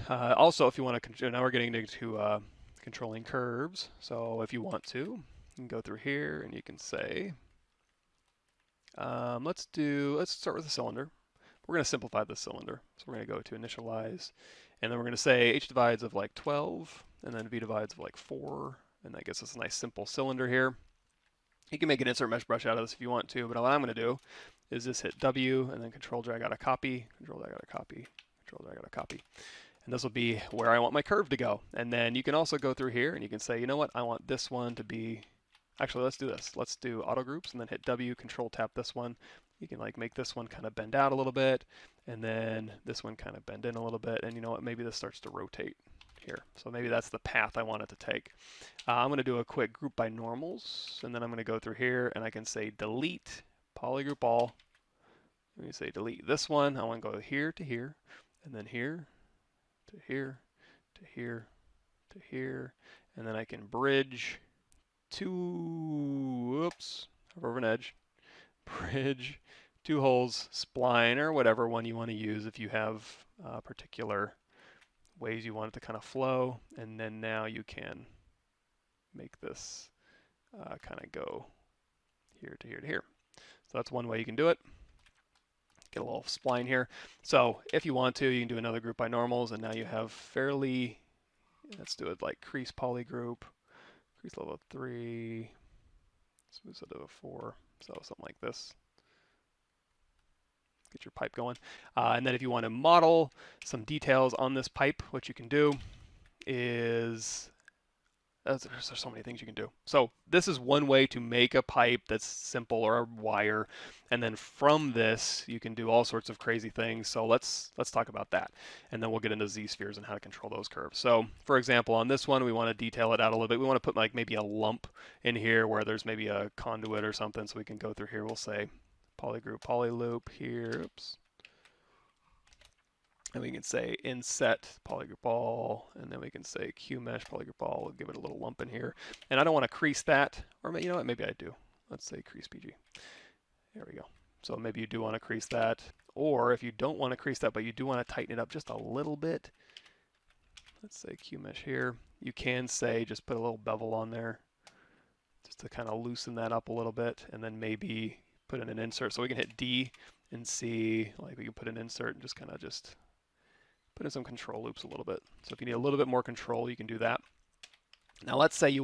Also, if you want to, now we're getting into controlling curves. So if you want to, you can go through here and you can say, let's start with a cylinder. We're going to simplify the cylinder. So we're going to go to initialize, and then we're going to say h divides of like 12, and then v divides of like 4, and that gives us a nice simple cylinder here. You can make an insert mesh brush out of this if you want to, but what I'm going to do is just hit W and then control drag out a copy, control drag out a copy, control drag out a copy. And this will be where I want my curve to go. And then you can also go through here and you can say, you know what, I want this one to be, actually let's do this. Let's do auto groups and then hit W, control tap this one. You can like make this one kind of bend out a little bit, and then this one kind of bend in a little bit, and you know what, maybe this starts to rotate here. So maybe that's the path I want it to take. I'm going to do a quick group by normals, and then I'm going to go through here and I can say delete polygroup all. Let me say delete this one. I want to go here to here, and then here to here to here to here, and then I can bridge two, oops, over an edge, bridge, two holes, spline, or whatever one you want to use if you have particular ways you want it to kind of flow. And then now you can make this kind of go here to here to here. So that's one way you can do it. Get a little spline here. So if you want to, you can do another group by normals, and now you have fairly, let's do it like crease poly group, crease level 3, smooth set of 4, so something like this. Get your pipe going. And then if you want to model some details on this pipe, what you can do is, there's so many things you can do. So this is one way to make a pipe that's simple, or a wire, and then from this you can do all sorts of crazy things. So let's talk about that, and then we'll get into z-spheres and how to control those curves. So for example, on this one we want to detail it out a little bit. We want to put like maybe a lump in here where there's maybe a conduit or something, so we can go through here. We'll say polygroup polyloop here, oops. And we can say inset polygroup all, and then we can say qmesh polygroup all. We'll give it a little lump in here. And I don't want to crease that, or you know what, maybe I do. Let's say crease PG. There we go. So maybe you do want to crease that, or if you don't want to crease that, but you do want to tighten it up just a little bit, let's say qmesh here. You can say just put a little bevel on there, just to kind of loosen that up a little bit, and then maybe put in an insert. So we can hit D and C, like we can put an insert and just kind of just put in some control loops a little bit. So if you need a little bit more control, you can do that. Now let's say you